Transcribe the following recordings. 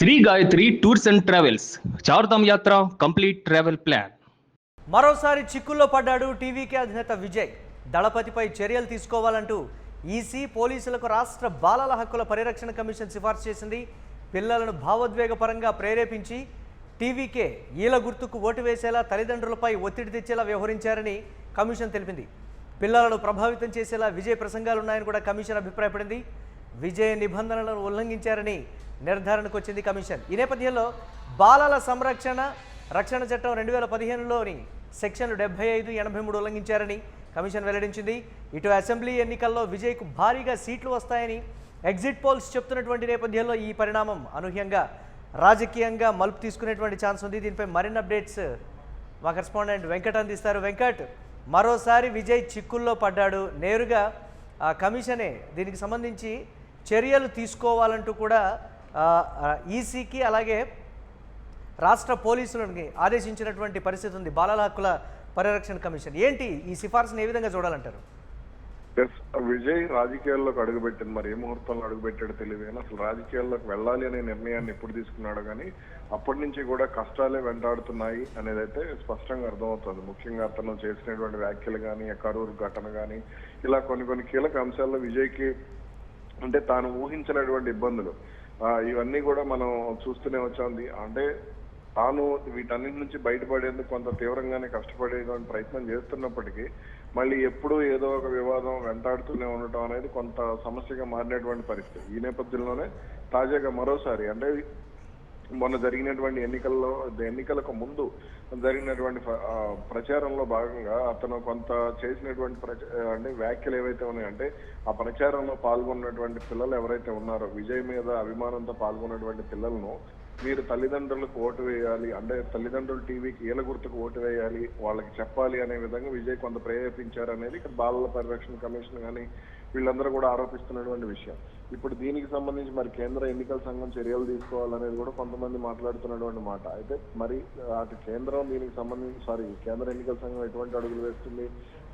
Shri Gayatri tours and travels Chardham Yatra complete travel plan. మరోసారి చిక్కుల్లో పడ్డాడు టీవీకే అధినేత విజయ్. దళపతిపై చర్యలు తీసుకోవాలంటూ ఈసీ పోలీసులకు రాష్ట్ర బాలల హక్కుల పరిరక్షణ కమిషన్ సిఫార్సు చేసింది. పిల్లలను భావోద్వేగపరంగా ప్రేరేపించి టీవీకే ఈల గుర్తుకు ఓటు వేసేలా తల్లిదండ్రులపై ఒత్తిడి తెచ్చేలా వ్యవహరించారని కమిషన్ తెలిపింది. పిల్లలను ప్రభావితం చేసేలా విజయ్ ప్రసంగాలున్నాయని కూడా కమిషన్ అభిప్రాయపడింది. విజయ్ నిబంధనలను ఉల్లంఘించారని నిర్ధారణకు వచ్చింది కమిషన్. ఈ నేపథ్యంలో బాలల రక్షణ చట్టం 2015లోని సెక్షన్లు 75, 83 ఉల్లంఘించారని కమిషన్ వెల్లడించింది. ఇటు అసెంబ్లీ ఎన్నికల్లో విజయ్కు భారీగా సీట్లు వస్తాయని ఎగ్జిట్ పోల్స్ చెప్తున్నటువంటి నేపథ్యంలో ఈ పరిణామం అనూహ్యంగా రాజకీయంగా మలుపు తీసుకునేటువంటి ఛాన్స్ ఉంది. దీనిపై మరిన్ని అప్డేట్స్ మా కరెస్పాండెంట్ వెంకట్ అందిస్తారు. వెంకట్, మరోసారి విజయ్ చిక్కుల్లో పడ్డాడు. నేరుగా కమిషనే దీనికి సంబంధించి చర్యలు తీసుకోవాలంటూ కూడా ఈసీకి అలాగే రాష్ట్ర పోలీసులని ఆదేశించినటువంటి పరిస్థితి ఉంది బాలల హక్కుల పరిరక్షణ కమిషన్. ఏంటి ఈ సిఫార్సును ఏ విధంగా చూడాలంటారు? విజయ్ రాజకీయాల్లోకి అడుగుపెట్టింది, మరి ఏ ముహూర్తంలో అడుగుపెట్టాడో తెలియదు కానీ అసలు రాజకీయాల్లోకి వెళ్ళాలి అనే నిర్ణయాన్ని ఎప్పుడు తీసుకున్నాడో కానీ అప్పటి నుంచి కూడా కష్టాలే వెంటాడుతున్నాయి అనేది అయితే స్పష్టంగా అర్థమవుతుంది. ముఖ్యంగా అతను చేసినటువంటి వ్యాఖ్యలు కానీ, కరూరు ఘటన కానీ, ఇలా కొన్ని కీలక అంశాల్లో విజయ్కి అంటే తాను ఊహించినటువంటి ఇబ్బందులు ఇవన్నీ కూడా మనం చూస్తూనే వచ్చాంది. అంటే తాను వీటన్నిటి నుంచి బయటపడేందుకు కొంత తీవ్రంగానే కష్టపడేటువంటి ప్రయత్నం చేస్తున్నప్పటికీ మళ్ళీ ఎప్పుడూ ఏదో ఒక వివాదం వెంటాడుతూనే ఉండటం అనేది కొంత సమస్యగా మారినటువంటి పరిస్థితి. ఈ నేపథ్యంలోనే తాజాగా మరోసారి అంటే మొన్న జరిగినటువంటి ఎన్నికలకు ముందు జరిగినటువంటి ప్రచారంలో భాగంగా అతను కొంత చేసినటువంటి అంటే వ్యాఖ్యలు ఏవైతే ఉన్నాయంటే ఆ ప్రచారంలో పాల్గొన్నటువంటి పిల్లలు ఎవరైతే ఉన్నారో విజయ్ మీద అభిమానంతో పాల్గొన్నటువంటి పిల్లలను మీరు తల్లిదండ్రులకు ఓటు వేయాలి, అంటే తల్లిదండ్రులు టీవీకి ఈల గుర్తుకు ఓటు వేయాలి, వాళ్ళకి చెప్పాలి అనే విధంగా విజయ్ కొంత ప్రేరేపించారు అనేది ఇక్కడ బాలల పరిరక్షణ కమిషన్ కానీ వీళ్ళందరూ కూడా ఆరోపిస్తున్నటువంటి విషయం. ఇప్పుడు దీనికి సంబంధించి మరి కేంద్ర ఎన్నికల సంఘం చర్యలు తీసుకోవాలనేది కూడా కొంతమంది మాట్లాడుతున్నటువంటి మాట. అయితే మరి అటు కేంద్రం దీనికి సంబంధించి కేంద్ర ఎన్నికల సంఘం ఎటువంటి అడుగులు వేస్తుంది?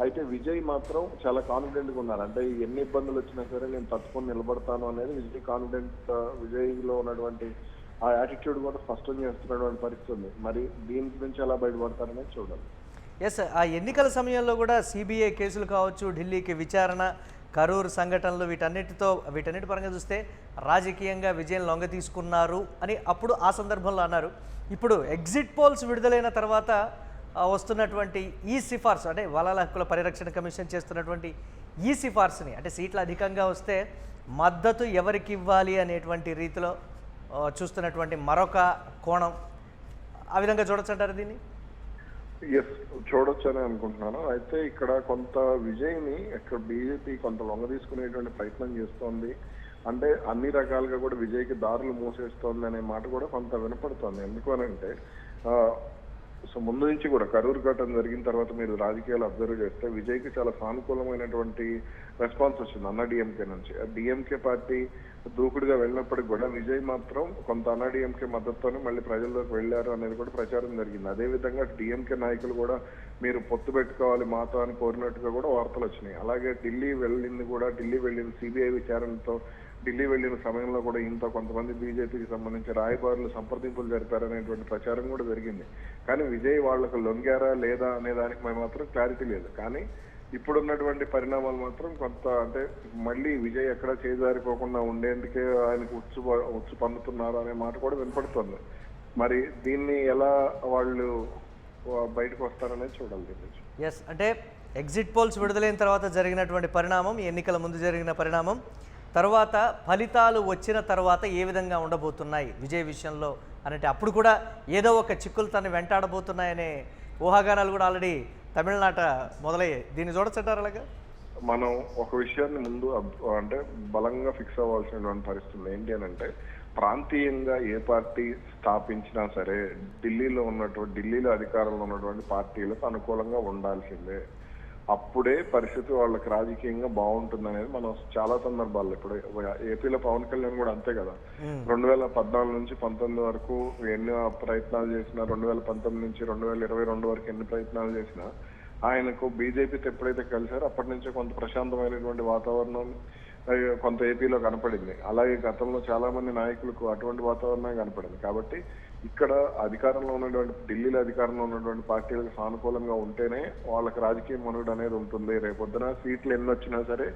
అయితే విజయ్ మాత్రం చాలా కాన్ఫిడెంట్ గా ఉన్నారు. అంటే ఎన్ని ఇబ్బందులు వచ్చినా సరే నేను తట్టుకొని నిలబడతాను అనేది విజయ్ లో ఉన్నటువంటి ఆ యాటిట్యూడ్ కూడా స్పష్టం చేస్తున్నటువంటి పరిస్థితి ఉంది. మరి దీని నుంచి ఎలా బయటపడతారనేది చూడాలి. ఎస్, ఆ ఎన్నికల సమయంలో కూడా సిబిఐ కేసులు కావచ్చు, ఢిల్లీకి విచారణ, కరూరు సంఘటనలు, వీటన్నిటి పరంగా చూస్తే రాజకీయంగా విజయం లొంగ తీసుకున్నారు అని అప్పుడు ఆ సందర్భంలో అన్నారు. ఇప్పుడు ఎగ్జిట్ పోల్స్ విడుదలైన తర్వాత వస్తున్నటువంటి ఈ సిఫార్సు అంటే బాలల హక్కుల పరిరక్షణ కమిషన్ చేస్తున్నటువంటి ఈ సిఫార్సుని అంటే సీట్లు అధికంగా వస్తే మద్దతు ఎవరికి ఇవ్వాలి అనేటువంటి రీతిలో చూస్తున్నటువంటి మరొక కోణం, ఆ విధంగా చూడొచ్చు అంటారు దీన్ని? ఎస్, చూడొచ్చు అని అనుకుంటున్నాను. అయితే ఇక్కడ కొంత విజయ్ని ఇక్కడ బీజేపీ కొంత లొంగ తీసుకునేటువంటి ప్రయత్నం చేస్తోంది. అంటే అన్ని రకాలుగా కూడా విజయ్కి దారులు మూసేస్తోంది అనే మాట కూడా కొంత వినపడుతోంది. ఎందుకు అనంటే ముందు నుంచి కూడా కరూరు ఘటన జరిగిన తర్వాత మీరు రాజకీయాలు అబ్జర్వ్ చేస్తే విజయ్కి చాలా సానుకూలమైనటువంటి రెస్పాన్స్ వచ్చింది అన్నా డిఎంకే నుంచి. డిఎంకే పార్టీ దూకుడుగా వెళ్ళినప్పటికి కూడా విజయ్ మాత్రం కొంత అన్నా డిఎంకే మద్దతుతోనే మళ్ళీ ప్రజల్లోకి వెళ్ళారు అనేది కూడా ప్రచారం జరిగింది. అదేవిధంగా డిఎంకే నాయకులు కూడా మీరు పొత్తు పెట్టుకోవాలి మాతో అని కోరినట్టుగా కూడా వార్తలు వచ్చినాయి. అలాగే ఢిల్లీ వెళ్ళింది సిబిఐ విచారణతో ఢిల్లీ వెళ్ళిన సమయంలో కూడా ఇంత కొంతమంది బీజేపీకి సంబంధించి రాయబారులు సంప్రదింపులు జరిపారనేటువంటి ప్రచారం కూడా జరిగింది. కానీ విజయ్ వాళ్లకు లొంగారా లేదా అనే దానికి మాత్రం క్లారిటీ లేదు. కానీ ఇప్పుడున్నటువంటి పరిణామాలు మాత్రం కొంత అంటే మళ్ళీ విజయ్ ఎక్కడ చేజారిపోకుండా ఉండేందుకే ఆయనకు ఉచ్చు పన్నుతున్నారు అనే మాట కూడా వినపడుతుంది. మరి దీన్ని ఎలా వాళ్ళు బయటకు వస్తారనేది చూడాలి. ఎస్, అంటే ఎగ్జిట్ పోల్స్ విడుదలైన తర్వాత జరిగినటువంటి పరిణామం, ఎన్నికల ముందు జరిగిన పరిణామం, తర్వాత ఫలితాలు వచ్చిన తర్వాత ఏ విధంగా ఉండబోతున్నాయి విజయ్ విషయంలో అంటే అప్పుడు కూడా ఏదో ఒక చిక్కులు తను వెంటాడబోతున్నాయనే ఊహాగానాలు కూడా ఆల్రెడీ తమిళనాట మొదలయ్యాయి. దీన్ని చూడొచ్చంటారు అలాగా? మనం ఒక విషయాన్ని ముందు అంటే బలంగా ఫిక్స్ అవ్వాల్సినటువంటి పరిస్థితి ఏంటి అని అంటే ప్రాంతీయంగా ఏ పార్టీ స్థాపించినా సరే ఢిల్లీలో అధికారంలో ఉన్నటువంటి పార్టీలకు అనుకూలంగా ఉండాల్సిందే. అప్పుడే పరిస్థితి వాళ్ళకి రాజకీయంగా బాగుంటుంది అనేది మనం చాలా సందర్భాల్లో ఇప్పుడు ఏపీలో పవన్ కళ్యాణ్ కూడా అంతే కదా. 2014 నుంచి 19 వరకు ఎన్ని ప్రయత్నాలు చేసినా, 2019 నుంచి 2022 వరకు ఎన్ని ప్రయత్నాలు చేసినా ఆయనకు బీజేపీతో ఎప్పుడైతే కలిసారో అప్పటి నుంచే కొంత ప్రశాంతమైనటువంటి వాతావరణం కొంత ఏపీలో కనపడింది. అలాగే గతంలో చాలా మంది నాయకులకు అటువంటి వాతావరణమే కనపడింది. కాబట్టి ఇక్కడ అధికారంలో ఉన్నటువంటి ఢిల్లీలో అధికారంలో ఉన్నటువంటి పార్టీలకు సానుకూలంగా ఉంటేనే వాళ్ళకి రాజకీయ మనుగడ అనేది ఉంటుంది. రేపొద్దున సీట్లు ఎన్ని వచ్చినా సరే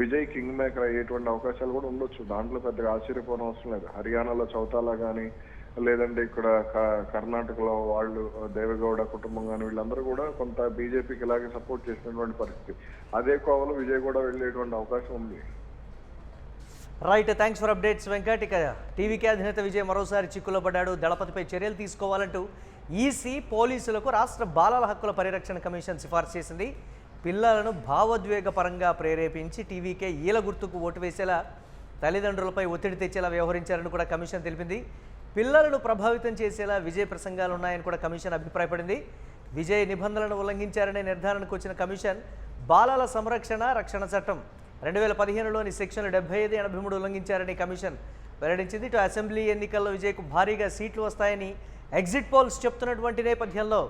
విజయ్ కింగ్ మేకర్ అయ్యేటువంటి అవకాశాలు కూడా ఉండొచ్చు. దాంట్లో పెద్దగా ఆశ్చర్యపోవడం అవసరం లేదు. హర్యానాలో చౌతాలా కానీ, లేదంటే ఇక్కడ కర్ణాటకలో వాళ్ళు దేవేగౌడ కుటుంబం కానీ, వీళ్ళందరూ కూడా కొంత బీజేపీకి ఇలాగే సపోర్ట్ చేసినటువంటి పరిస్థితి. అదే కోవలో విజయ్ కూడా వెళ్ళేటువంటి అవకాశం ఉంది. Right, thanks for updates Venkat. ఇక టీవీకే అధినేత విజయ్ మరోసారి చిక్కులో పడ్డాడు. దళపతిపై చర్యలు తీసుకోవాలంటూ ఈసీ పోలీసులకు రాష్ట్ర బాలల హక్కుల పరిరక్షణ కమిషన్ సిఫార్సు చేసింది. పిల్లలను భావోద్వేగపరంగా ప్రేరేపించి టీవీకే ఈల గుర్తుకు ఓటు వేసేలా తల్లిదండ్రులపై ఒత్తిడి తెచ్చేలా వ్యవహరించారని కూడా కమిషన్ తెలిపింది. పిల్లలను ప్రభావితం చేసేలా విజయ్ ప్రసంగాలు ఉన్నాయని కూడా కమిషన్ అభిప్రాయపడింది. విజయ్ నిబంధనలను ఉల్లంఘించారనే నిర్ధారణకు వచ్చిన కమిషన్ బాలల సంరక్షణ రక్షణ చట్టం 2015లోని సెక్షన్లు 75, 83 ఉల్లంఘించారని కమిషన్ వెల్లడించింది. ఇటు అసెంబ్లీ ఎన్నికల్లో విజయ్కు భారీగా సీట్లు వస్తాయని ఎగ్జిట్ పోల్స్ చెప్తున్నటువంటి నేపథ్యంలో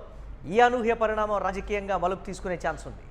ఈ అనూహ్య పరిణామం రాజకీయంగా మలుపు తీసుకునే ఛాన్స్ ఉంది.